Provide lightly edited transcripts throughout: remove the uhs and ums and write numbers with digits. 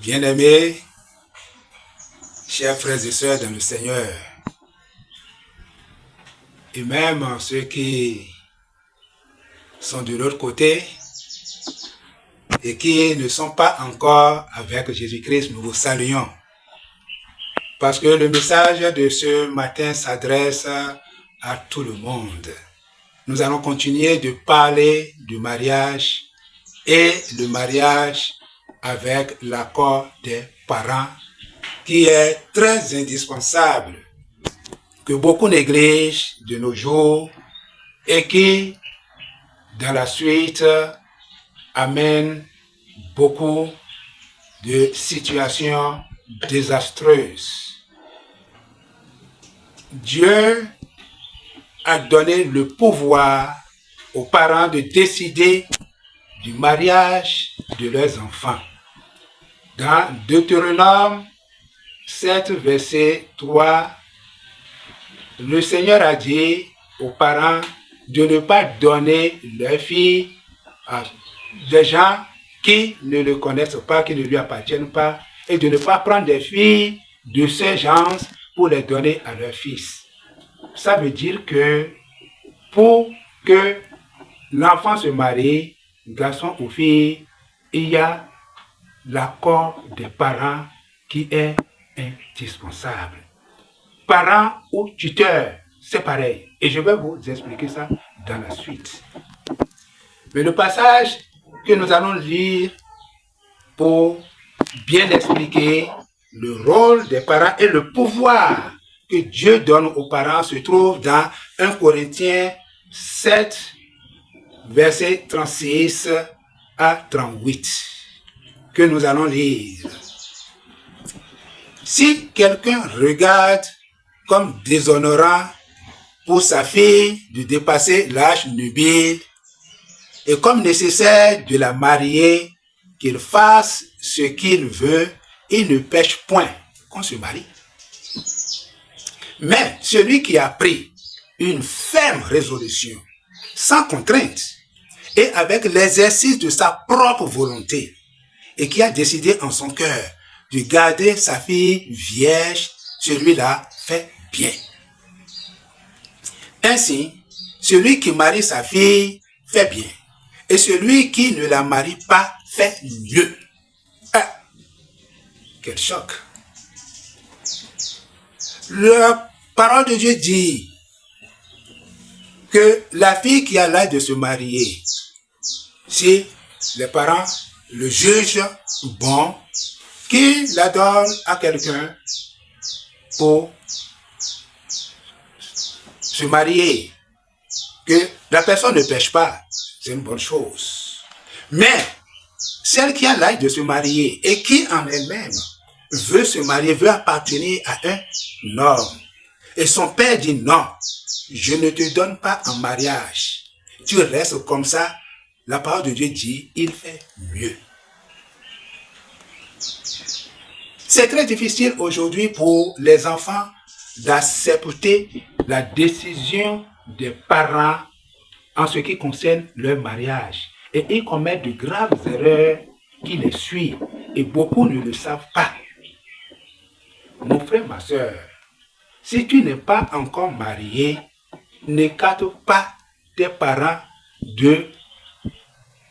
Bien-aimés, chers frères et sœurs dans le Seigneur, et même ceux qui sont de l'autre côté et qui ne sont pas encore avec Jésus-Christ, nous vous saluons. Parce que le message de ce matin s'adresse à tout le monde. Nous allons continuer de parler du mariage et le mariage avec l'accord des parents qui est très indispensable, que beaucoup négligent de nos jours et qui, dans la suite, amène beaucoup de situations désastreuses. Dieu a donné le pouvoir aux parents de décider du mariage de leurs enfants. Dans Deutéronome 7, verset 3, le Seigneur a dit aux parents de ne pas donner leurs filles à des gens qui ne le connaissent pas, qui ne lui appartiennent pas, et de ne pas prendre des filles de ces gens pour les donner à leurs fils. Ça veut dire que pour que l'enfant se marie, garçon ou fille, il y a l'accord des parents qui est indispensable. Parents ou tuteurs, c'est pareil. Et je vais vous expliquer ça dans la suite. Mais le passage que nous allons lire pour bien expliquer le rôle des parents et le pouvoir que Dieu donne aux parents se trouve dans 1 Corinthiens 7, verset 36 à 38, que nous allons lire. Si quelqu'un regarde comme déshonorant pour sa fille de dépasser l'âge nubile et comme nécessaire de la marier, qu'il fasse ce qu'il veut, il ne pêche point qu'on se marie. Mais celui qui a pris une ferme résolution, sans contrainte, et avec l'exercice de sa propre volonté, et qui a décidé en son cœur de garder sa fille vierge, celui-là fait bien. Ainsi, celui qui marie sa fille fait bien, et celui qui ne la marie pas fait mieux. Ah, quel choc! La parole de Dieu dit que la fille qui a l'âge de se marier, si les parents le jugent bon, qu'ils la donnent à quelqu'un pour se marier, que la personne ne pêche pas, c'est une bonne chose. Mais celle qui a l'âge de se marier et qui en elle-même veut se marier, veut appartenir à un homme, et son père dit non, je ne te donne pas en mariage, tu restes comme ça, la parole de Dieu dit, il fait mieux. C'est très difficile aujourd'hui pour les enfants d'accepter la décision des parents en ce qui concerne leur mariage. Et ils commettent de graves erreurs qui les suivent. Et beaucoup ne le savent pas. Mon frère, ma soeur, si tu n'es pas encore marié, n'écarte pas tes parents de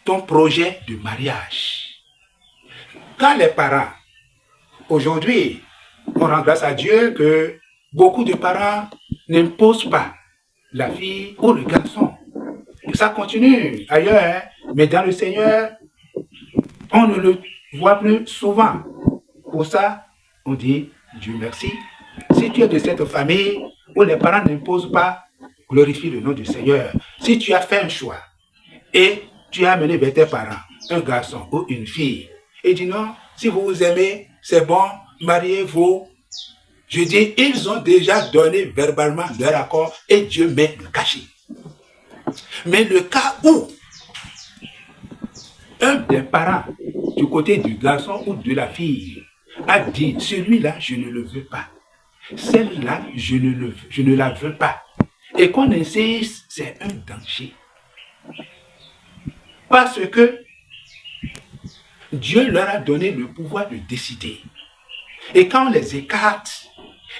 ton projet de mariage. Quand les parents, aujourd'hui, on rend grâce à Dieu que beaucoup de parents n'imposent pas la fille ou le garçon. Et ça continue ailleurs, hein? Mais dans le Seigneur, on ne le voit plus souvent. Pour ça, on dit Dieu merci. Si tu es de cette famille où les parents n'imposent pas, glorifie le nom du Seigneur. Si tu as fait un choix et tu as amené vers tes parents un garçon ou une fille et dis non, si vous vous aimez, c'est bon, mariez-vous. Je dis, ils ont déjà donné verbalement leur accord et Dieu met le cachet. Mais le cas où un des parents du côté du garçon ou de la fille a dit, celui-là, je ne le veux pas. Celle-là, je ne la veux pas. Et qu'on insiste, c'est un danger. Parce que Dieu leur a donné le pouvoir de décider. Et quand on les écarte,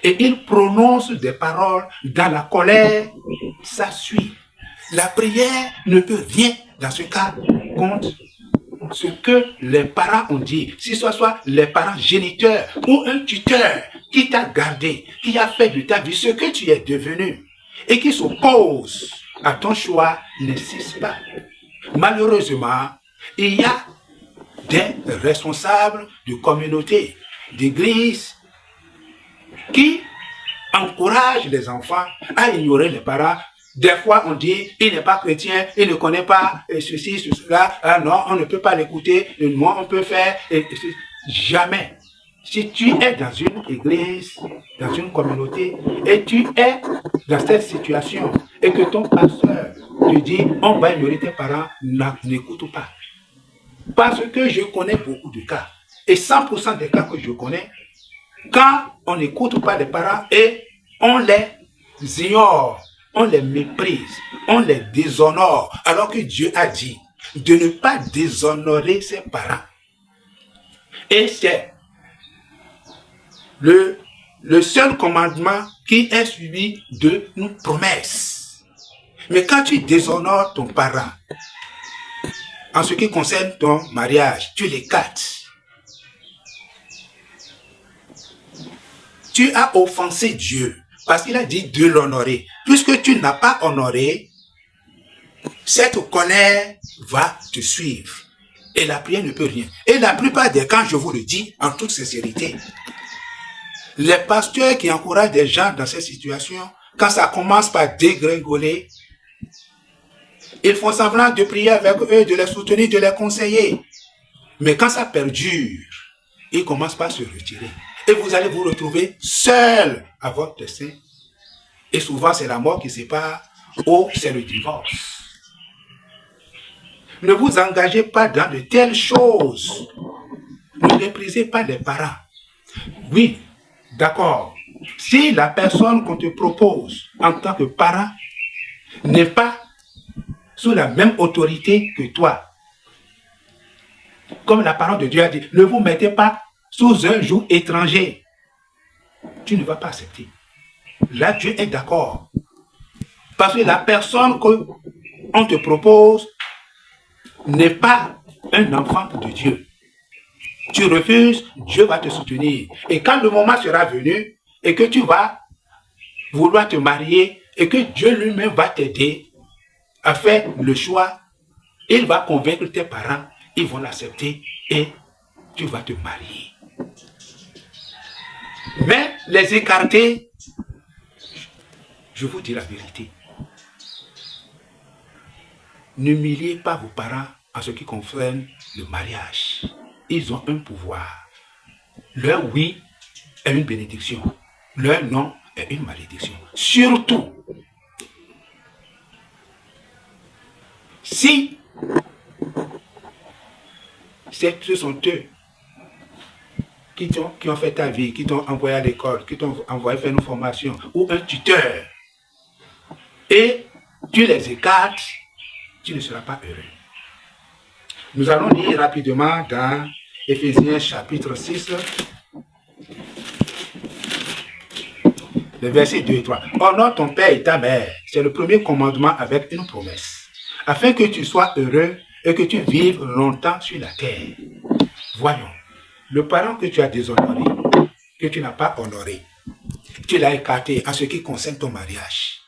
et ils prononcent des paroles dans la colère, ça suit. La prière ne peut rien, dans ce cas, contre ce que les parents ont dit. Si ce soit les parents géniteurs ou un tuteur qui t'a gardé, qui a fait de ta vie ce que tu es devenu et qui s'oppose à ton choix, ne cesse pas. Malheureusement, il y a des responsables de communautés, d'églises, qui encouragent les enfants à ignorer les parents. Des fois, on dit, il n'est pas chrétien, il ne connaît pas ceci, cela. Ah non, on ne peut pas l'écouter. Moi, on peut faire. Jamais. Si tu es dans une église, dans une communauté, et tu es dans cette situation, et que ton pasteur te dit, on va ignorer tes parents, n'écoute pas. Parce que je connais beaucoup de cas. Et 100% des cas que je connais, quand on n'écoute pas les parents et on les ignore, on les méprise, on les déshonore, alors que Dieu a dit de ne pas déshonorer ses parents. Et c'est le seul commandement qui est suivi de nos promesses. Mais quand tu déshonores ton parent, en ce qui concerne ton mariage, tu l'écartes. Tu as offensé Dieu parce qu'il a dit de l'honorer. Puisque tu n'as pas honoré, cette colère va te suivre. Et la prière ne peut rien. Et la plupart des cas, je vous le dis en toute sincérité, les pasteurs qui encouragent des gens dans cette situation, quand ça commence par dégringoler, ils font semblant de prier avec eux, de les soutenir, de les conseiller. Mais quand ça perdure, ils commencent par se retirer. Et vous allez vous retrouver seul à votre destin. Et souvent, c'est la mort qui sépare ou c'est le divorce. Ne vous engagez pas dans de telles choses. Ne méprisez pas les parents. Oui, d'accord. Si la personne qu'on te propose en tant que parent n'est pas sous la même autorité que toi, comme la parole de Dieu a dit, ne vous mettez pas sous un joug étranger. Tu ne vas pas accepter. Là, Dieu est d'accord. Parce que la personne qu'on te propose n'est pas un enfant de Dieu. Tu refuses, Dieu va te soutenir. Et quand le moment sera venu et que tu vas vouloir te marier et que Dieu lui-même va t'aider à faire le choix, il va convaincre tes parents, ils vont l'accepter et tu vas te marier. Mais les écarter, je vous dis la vérité. N'humiliez pas vos parents en ce qui concerne le mariage. Ils ont un pouvoir. Leur oui est une bénédiction. Leur non est une malédiction. Surtout, si ce sont eux qui ont fait ta vie, qui t'ont envoyé à l'école, qui t'ont envoyé faire une formation, ou un tuteur, et tu les écartes, tu ne seras pas heureux. Nous allons lire rapidement dans Éphésiens chapitre 6, les versets 2 et 3. Honore ton père et ta mère, c'est le premier commandement avec une promesse, afin que tu sois heureux et que tu vives longtemps sur la terre. Voyons, le parent que tu as déshonoré, que tu n'as pas honoré, tu l'as écarté en ce qui concerne ton mariage.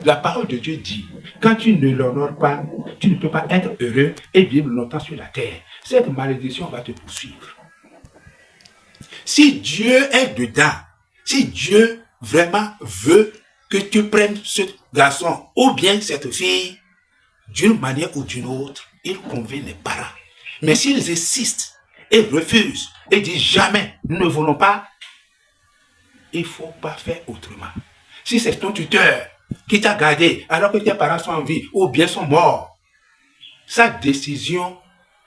La parole de Dieu dit, quand tu ne l'honores pas, tu ne peux pas être heureux et vivre longtemps sur la terre. Cette malédiction va te poursuivre. Si Dieu est dedans, si Dieu vraiment veut que tu prennes ce garçon ou bien cette fille, d'une manière ou d'une autre, il convainc les parents. Mais s'ils insistent et refusent et disent jamais, nous ne voulons pas, il ne faut pas faire autrement. Si c'est ton tuteur qui t'a gardé alors que tes parents sont en vie ou bien sont morts, sa décision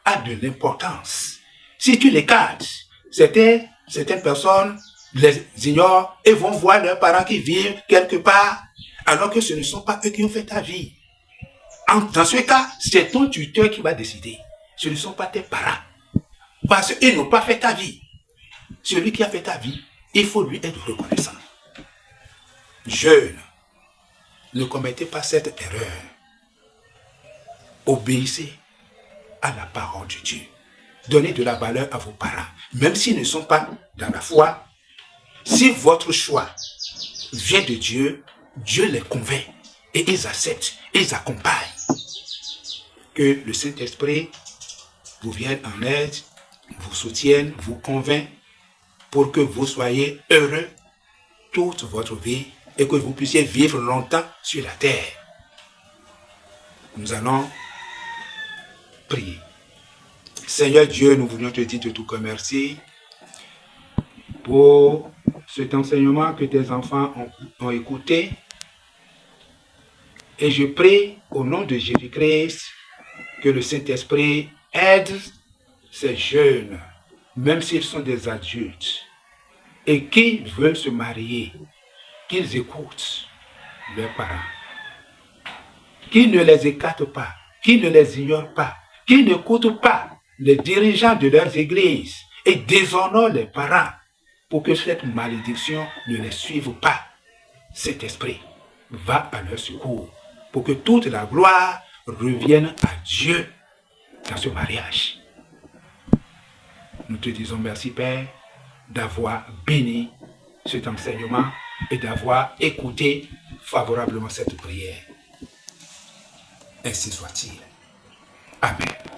a de l'importance. Si tu l'écartes, certaines personnes les ignorent et vont voir leurs parents qui vivent quelque part alors que ce ne sont pas eux qui ont fait ta vie. Dans ce cas, c'est ton tuteur qui va décider. ce ne sont pas tes parents. Parce qu'ils n'ont pas fait ta vie. Celui qui a fait ta vie, il faut lui être reconnaissant. Jeunes, ne commettez pas cette erreur. Obéissez à la parole de Dieu. Donnez de la valeur à vos parents, même s'ils ne sont pas dans la foi. Si votre choix vient de Dieu, Dieu les convainc et ils acceptent, ils accompagnent. Que le Saint-Esprit vous vienne en aide, vous soutienne, vous convainc pour que vous soyez heureux toute votre vie et que vous puissiez vivre longtemps sur la terre. Nous allons prier. Seigneur Dieu, nous voulons te dire de tout cœur merci pour cet enseignement que tes enfants ont écouté. Et je prie au nom de Jésus-Christ que le Saint-Esprit aide ces jeunes, même s'ils sont des adultes, et qui veulent se marier, qu'ils écoutent leurs parents, qu'ils ne les écartent pas, qu'ils ne les ignorent pas, qu'ils n'écoutent pas les dirigeants de leurs églises et déshonorent les parents pour que cette malédiction ne les suive pas. Cet esprit va à leur secours pour que toute la gloire revienne à Dieu dans ce mariage. Nous te disons merci Père d'avoir béni cet enseignement et d'avoir écouté favorablement cette prière. Ainsi soit-il. Amen.